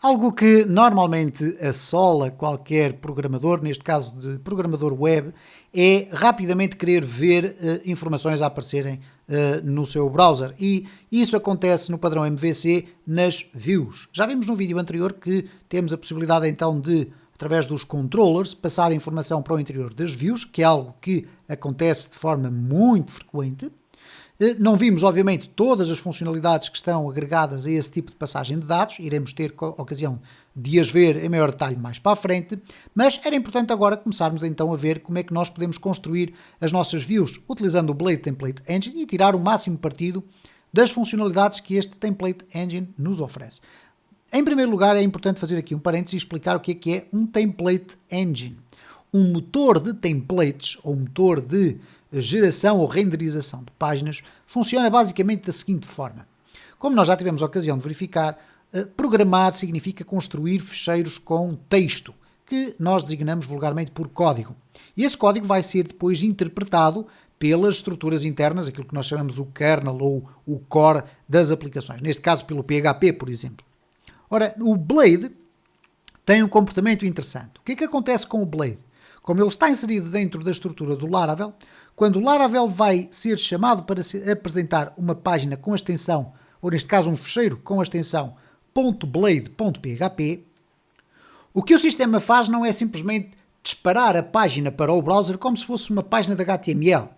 Algo que normalmente assola qualquer programador, neste caso de programador web, é rapidamente querer ver informações a aparecerem no seu browser. E isso acontece no padrão MVC nas views. Já vimos no vídeo anterior que temos a possibilidade então de, através dos controllers, passar a informação para o interior das views, que é algo que acontece de forma muito frequente. Não vimos, obviamente, todas as funcionalidades que estão agregadas a esse tipo de passagem de dados, iremos ter ocasião de as ver em maior detalhe mais para a frente, mas era importante agora começarmos então a ver como é que nós podemos construir as nossas views utilizando o Blade Template Engine e tirar o máximo partido das funcionalidades que este Template Engine nos oferece. Em primeiro lugar, é importante fazer aqui um parênteses e explicar o que é um Template Engine. Um motor de templates, ou motor de geração ou renderização de páginas, funciona basicamente da seguinte forma. Como nós já tivemos a ocasião de verificar, programar significa construir ficheiros com texto, que nós designamos vulgarmente por código. E esse código vai ser depois interpretado pelas estruturas internas, aquilo que nós chamamos o kernel ou o core das aplicações, neste caso pelo PHP, por exemplo. Ora, o Blade tem um comportamento interessante. O que é que acontece com o Blade? Como ele está inserido dentro da estrutura do Laravel, quando o Laravel vai ser chamado para apresentar uma página com a extensão, ou neste caso um fecheiro com a extensão .blade.php, o que o sistema faz não é simplesmente disparar a página para o browser como se fosse uma página de HTML,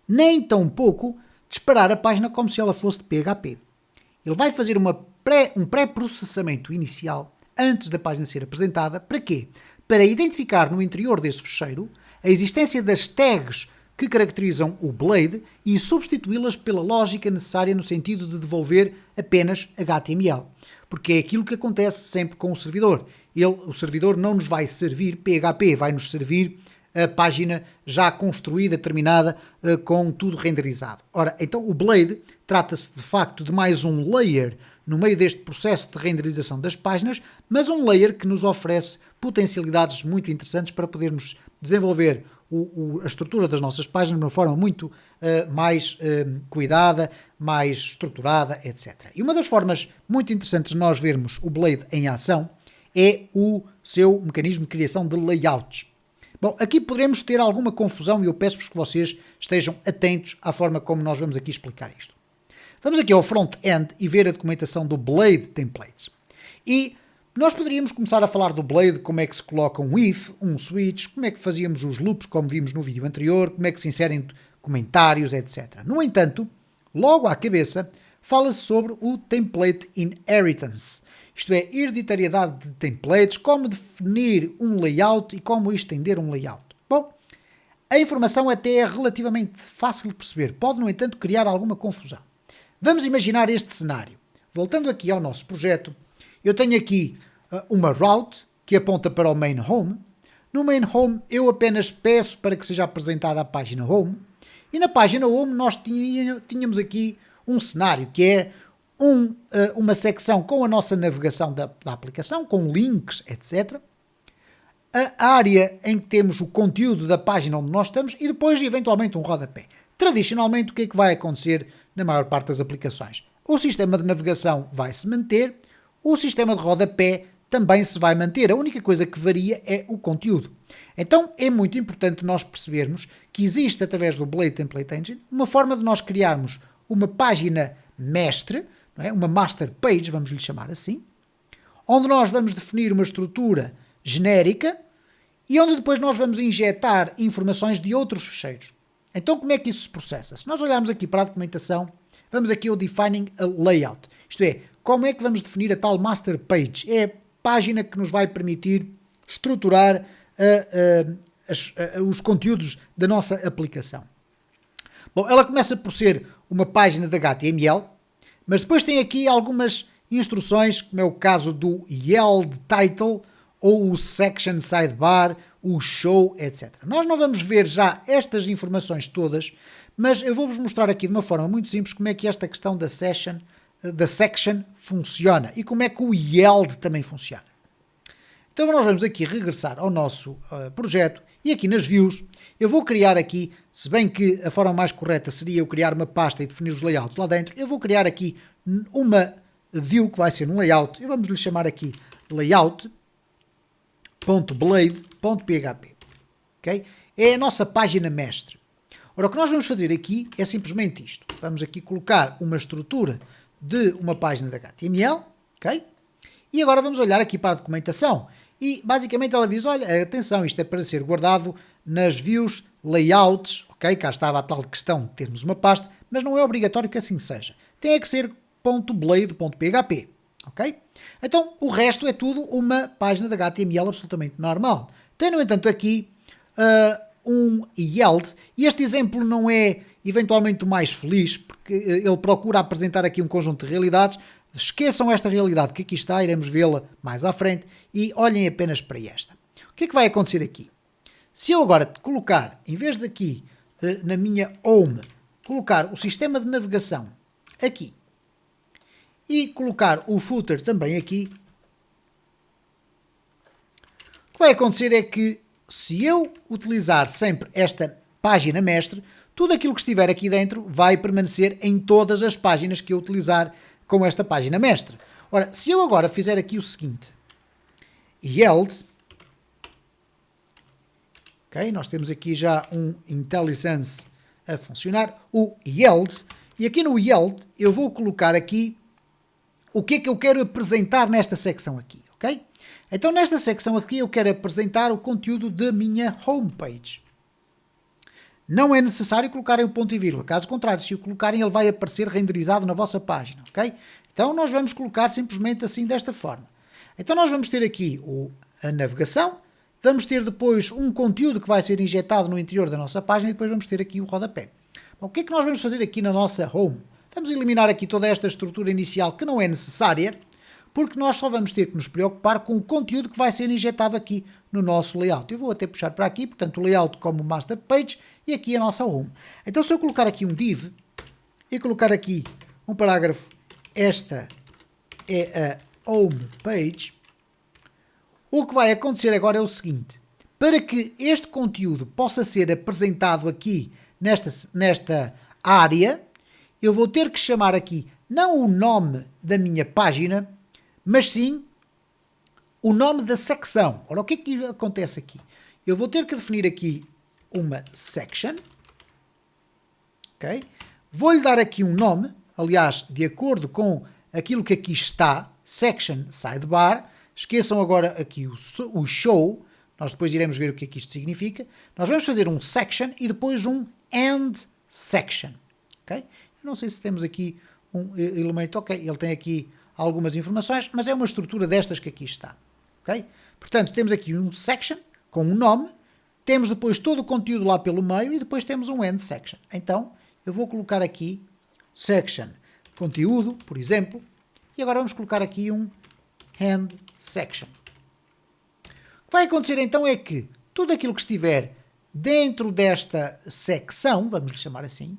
nem tampouco disparar a página como se ela fosse de PHP. Ele vai fazer um pré-processamento inicial antes da página ser apresentada. Para quê? Para identificar no interior desse fecheiro a existência das tags que caracterizam o Blade e substituí-las pela lógica necessária no sentido de devolver apenas HTML. Porque é aquilo que acontece sempre com o servidor. O servidor não nos vai servir PHP, vai nos servir a página já construída, terminada, com tudo renderizado. Ora, então o Blade trata-se de facto de mais um layer no meio deste processo de renderização das páginas, mas um layer que nos oferece potencialidades muito interessantes para podermos desenvolver a estrutura das nossas páginas de uma forma muito mais cuidada, mais estruturada, etc. E uma das formas muito interessantes de nós vermos o Blade em ação é o seu mecanismo de criação de layouts. Bom, aqui poderemos ter alguma confusão e eu peço-vos que vocês estejam atentos à forma como nós vamos aqui explicar isto. Vamos aqui ao front-end e ver a documentação do Blade Templates. E nós poderíamos começar a falar do Blade, como é que se coloca um if, um switch, como é que fazíamos os loops, como vimos no vídeo anterior, como é que se inserem comentários, etc. No entanto, logo à cabeça, fala-se sobre o Template Inheritance, isto é, hereditariedade de templates, como definir um layout e como estender um layout. Bom, a informação até é relativamente fácil de perceber, pode, no entanto, criar alguma confusão. Vamos imaginar este cenário. Voltando aqui ao nosso projeto, eu tenho aqui uma route que aponta para o main home. No main home eu apenas peço para que seja apresentada a página home. E na página home nós tínhamos aqui um cenário que é uma secção com a nossa navegação da aplicação, com links, etc. A área em que temos o conteúdo da página onde nós estamos e depois eventualmente um rodapé. Tradicionalmente o que é que vai acontecer na maior parte das aplicações? O sistema de navegação vai se manter, o sistema de rodapé também se vai manter. A única coisa que varia é o conteúdo. Então é muito importante nós percebermos que existe, através do Blade Template Engine, uma forma de nós criarmos uma página mestre, não é? Uma master page, vamos lhe chamar assim, onde nós vamos definir uma estrutura genérica e onde depois nós vamos injetar informações de outros ficheiros. Então como é que isso se processa? Se nós olharmos aqui para a documentação, vamos aqui ao Defining a Layout. Isto é, como é que vamos definir a tal Master Page? É a página que nos vai permitir estruturar os conteúdos da nossa aplicação. Bom, ela começa por ser uma página de HTML, mas depois tem aqui algumas instruções, como é o caso do yield title, ou o section sidebar, o show, etc. Nós não vamos ver já estas informações todas, mas eu vou-vos mostrar aqui de uma forma muito simples como é que esta questão da section funciona e como é que o yield também funciona. Então nós vamos aqui regressar ao nosso projeto e aqui nas views eu vou criar aqui, se bem que a forma mais correta seria eu criar uma pasta e definir os layouts lá dentro, eu vou criar aqui uma view que vai ser um layout, e vamos lhe chamar aqui layout.blade.php. Okay? É a nossa página mestre. Ora, o que nós vamos fazer aqui é simplesmente isto. Vamos aqui colocar uma estrutura de uma página de HTML, ok? E agora vamos olhar aqui para a documentação. E basicamente ela diz, olha, atenção, isto é para ser guardado nas views layouts, ok? Cá estava a tal questão de termos uma pasta, mas não é obrigatório que assim seja. Tem que ser .blade.php, ok? Então, o resto é tudo uma página de HTML absolutamente normal. Tem, no entanto, aqui um yield, e este exemplo não é eventualmente o mais feliz, porque ele procura apresentar aqui um conjunto de realidades. Esqueçam esta realidade que aqui está, iremos vê-la mais à frente, e olhem apenas para esta. O que é que vai acontecer aqui? Se eu agora colocar, em vez de aqui na minha home, colocar o sistema de navegação aqui, e colocar o footer também aqui, o que vai acontecer é que, se eu utilizar sempre esta página mestre, tudo aquilo que estiver aqui dentro vai permanecer em todas as páginas que eu utilizar com esta página mestre. Ora, se eu agora fizer aqui o seguinte, yield, ok, nós temos aqui já um IntelliSense a funcionar, o yield, e aqui no yield eu vou colocar aqui o que é que eu quero apresentar nesta secção aqui, ok? Então, nesta secção aqui, eu quero apresentar o conteúdo da minha homepage. Não é necessário colocarem o ponto e vírgula. Caso contrário, se o colocarem, ele vai aparecer renderizado na vossa página, ok? Então, nós vamos colocar simplesmente assim, desta forma. Então, nós vamos ter aqui a navegação, vamos ter depois um conteúdo que vai ser injetado no interior da nossa página e depois vamos ter aqui o rodapé. Bom, o que é que nós vamos fazer aqui na nossa home? Vamos eliminar aqui toda esta estrutura inicial que não é necessária, porque nós só vamos ter que nos preocupar com o conteúdo que vai ser injetado aqui no nosso layout. Eu vou até puxar para aqui, portanto, o layout como master page e aqui a nossa home. Então, se eu colocar aqui um div e colocar aqui um parágrafo, esta é a home page, o que vai acontecer agora é o seguinte: para que este conteúdo possa ser apresentado aqui nesta área, eu vou ter que chamar aqui não o nome da minha página, mas sim o nome da secção. Ora, o que é que acontece aqui? Eu vou ter que definir aqui uma section, ok? Vou-lhe dar aqui um nome, aliás, de acordo com aquilo que aqui está, section sidebar. Esqueçam agora aqui o show, nós depois iremos ver o que é que isto significa. Nós vamos fazer um section e depois um end section, ok? Eu não sei se temos aqui um elemento, ok, ele tem aqui algumas informações, mas é uma estrutura destas que aqui está, ok? Portanto, temos aqui um section com um nome, temos depois todo o conteúdo lá pelo meio e depois temos um end section. Então, eu vou colocar aqui section conteúdo, por exemplo, e agora vamos colocar aqui um end section. O que vai acontecer então é que tudo aquilo que estiver dentro desta secção, vamos lhe chamar assim,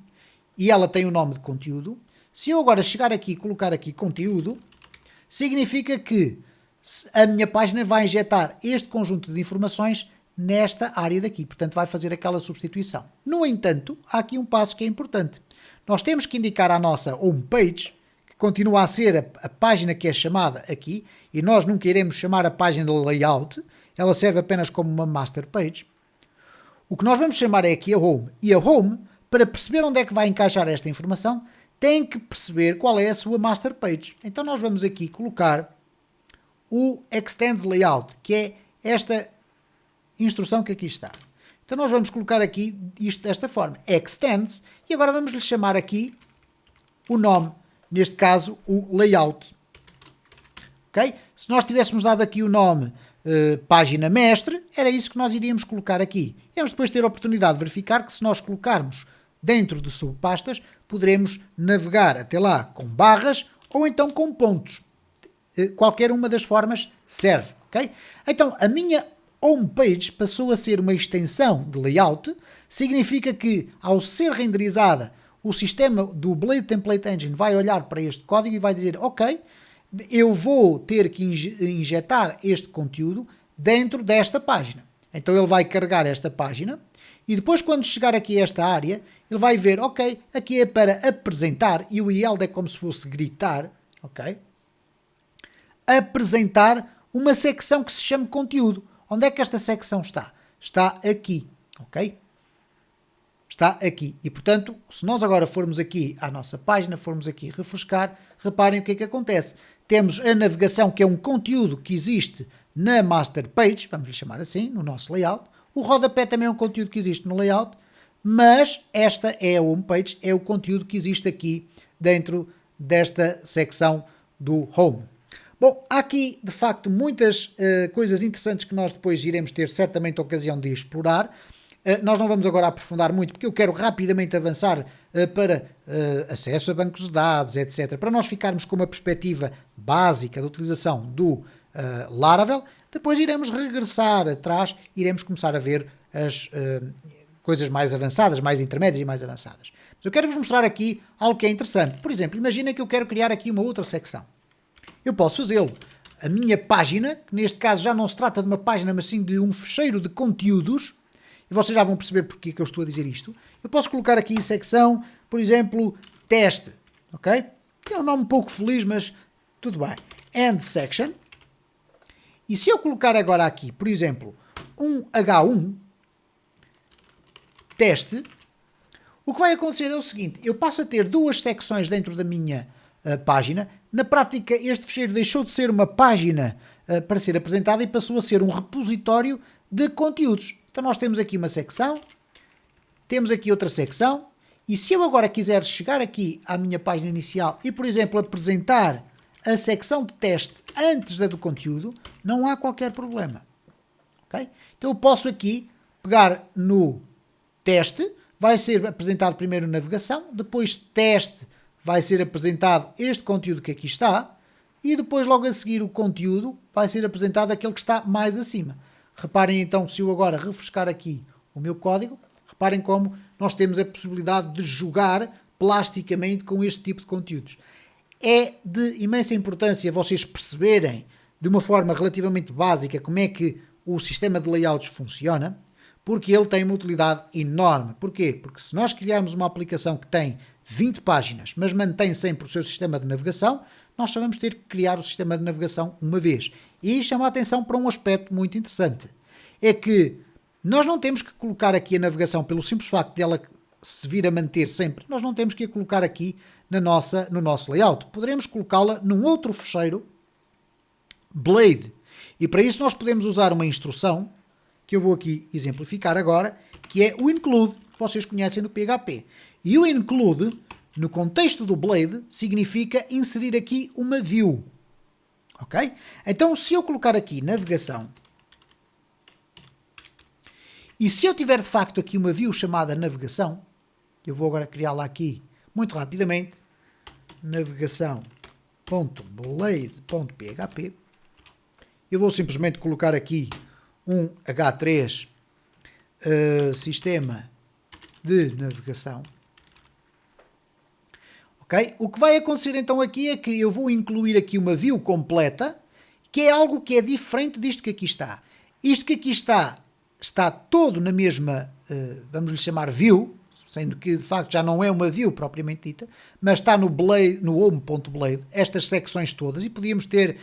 e ela tem o nome de conteúdo, se eu agora chegar aqui e colocar aqui conteúdo, significa que a minha página vai injetar este conjunto de informações nesta área daqui. Portanto, vai fazer aquela substituição. No entanto, há aqui um passo que é importante. Nós temos que indicar à nossa homepage, que continua a ser a página que é chamada aqui, e nós nunca iremos chamar a página de layout, ela serve apenas como uma master page. O que nós vamos chamar é aqui a home. E a home, para perceber onde é que vai encaixar esta informação, tem que perceber qual é a sua master page. Então nós vamos aqui colocar o extends layout, que é esta instrução que aqui está. Então nós vamos colocar aqui isto desta forma, extends, e agora vamos lhe chamar aqui o nome, neste caso o layout. Ok? Se nós tivéssemos dado aqui o nome página mestre, era isso que nós iríamos colocar aqui. E vamos depois ter a oportunidade de verificar que se nós colocarmos dentro de subpastas, poderemos navegar até lá com barras ou então com pontos. Qualquer uma das formas serve, ok? Então, a minha homepage passou a ser uma extensão de layout, significa que, ao ser renderizada, o sistema do Blade Template Engine vai olhar para este código e vai dizer, ok, eu vou ter que injetar este conteúdo dentro desta página. Então, ele vai carregar esta página e depois, quando chegar aqui a esta área, ele vai ver, ok, aqui é para apresentar, e o yield é como se fosse gritar, ok? Apresentar uma secção que se chama conteúdo. Onde é que esta secção está? Está aqui, ok? Está aqui. E, portanto, se nós agora formos aqui à nossa página, formos aqui refrescar, reparem o que é que acontece. Temos a navegação, que é um conteúdo que existe na master page, vamos lhe chamar assim, no nosso layout. O rodapé também é um conteúdo que existe no layout, mas esta é a home page, é o conteúdo que existe aqui dentro desta secção do home. Bom, há aqui, de facto, muitas coisas interessantes que nós depois iremos ter certamente a ocasião de explorar. Nós não vamos agora aprofundar muito, porque eu quero rapidamente avançar para acesso a bancos de dados, etc. Para nós ficarmos com uma perspectiva básica da utilização do Laravel. Depois iremos regressar atrás, iremos começar a ver as coisas mais avançadas, mais intermédias e mais avançadas. Mas eu quero-vos mostrar aqui algo que é interessante. Por exemplo, imagina que eu quero criar aqui uma outra secção. Eu posso fazê-lo. A minha página, que neste caso já não se trata de uma página, mas sim de um fecheiro de conteúdos, e vocês já vão perceber porque que eu estou a dizer isto. Eu posso colocar aqui em secção, por exemplo, teste, ok? É um nome um pouco feliz, mas tudo bem. End section. E se eu colocar agora aqui, por exemplo, um H1, teste, o que vai acontecer é o seguinte, eu passo a ter duas secções dentro da minha página. Na prática, este fecheiro deixou de ser uma página para ser apresentada e passou a ser um repositório de conteúdos. Então nós temos aqui uma secção, temos aqui outra secção, e se eu agora quiser chegar aqui à minha página inicial e, por exemplo, apresentar a secção de teste antes da do conteúdo, não há qualquer problema. Okay? Então eu posso aqui pegar no teste, vai ser apresentado primeiro navegação, depois teste, vai ser apresentado este conteúdo que aqui está, e depois logo a seguir o conteúdo vai ser apresentado aquele que está mais acima. Reparem então, se eu agora refrescar aqui o meu código, reparem como nós temos a possibilidade de jogar plasticamente com este tipo de conteúdos. É de imensa importância vocês perceberem de uma forma relativamente básica como é que o sistema de layouts funciona, porque ele tem uma utilidade enorme. Porquê? Porque se nós criarmos uma aplicação que tem 20 páginas, mas mantém sempre o seu sistema de navegação, nós só vamos ter que criar o sistema de navegação uma vez. E chama a atenção para um aspecto muito interessante. É que nós não temos que colocar aqui a navegação pelo simples facto de ela se vir a manter sempre. Nós não temos que a colocar aqui no nosso layout. Poderemos colocá-la num outro fecheiro, Blade. E para isso nós podemos usar uma instrução, que eu vou aqui exemplificar agora, que é o include, que vocês conhecem do PHP. E o include, no contexto do Blade, significa inserir aqui uma view. Ok? Então, se eu colocar aqui navegação, e se eu tiver de facto aqui uma view chamada navegação, eu vou agora criá-la aqui muito rapidamente, navegação.blade.php, eu vou simplesmente colocar aqui um H3 sistema de navegação. Okay? O que vai acontecer então aqui é que eu vou incluir aqui uma view completa, que é algo que é diferente disto que aqui está. Isto que aqui está todo na mesma, vamos lhe chamar view, sendo que de facto já não é uma view propriamente dita, mas está no home.blade, estas secções todas, e podíamos ter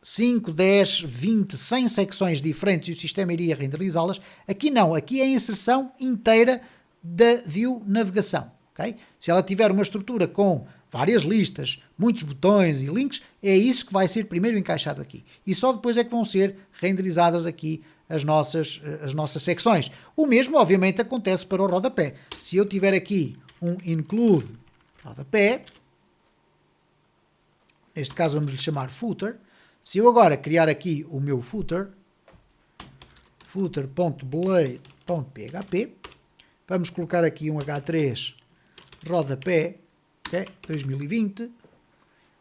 5, 10, 20, 100 secções diferentes e o sistema iria renderizá-las. Aqui não, aqui é a inserção inteira da view navegação. Okay? Se ela tiver uma estrutura com várias listas, muitos botões e links, é isso que vai ser primeiro encaixado aqui. E só depois é que vão ser renderizadas aqui as nossas secções. O mesmo, obviamente, acontece para o rodapé. Se eu tiver aqui um include rodapé, neste caso vamos lhe chamar footer, se eu agora criar aqui o meu footer.blade.php, vamos colocar aqui um H3 rodapé, okay, 2020,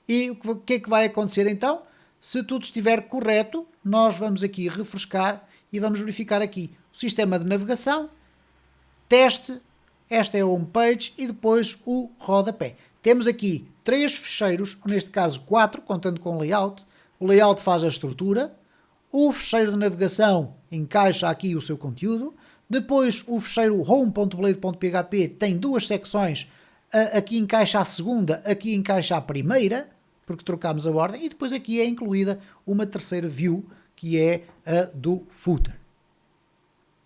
e o que é que vai acontecer então? Se tudo estiver correto, nós vamos aqui refrescar e vamos verificar aqui o sistema de navegação, teste, esta é a home page e depois o rodapé. Temos aqui 3 fecheiros, neste caso 4, contando com o layout. O layout faz a estrutura, o fecheiro de navegação encaixa aqui o seu conteúdo, depois o fecheiro home.blade.php tem 2 secções, aqui encaixa a segunda, aqui encaixa a primeira, porque trocámos a ordem, e depois aqui é incluída uma terceira view, que é a do footer.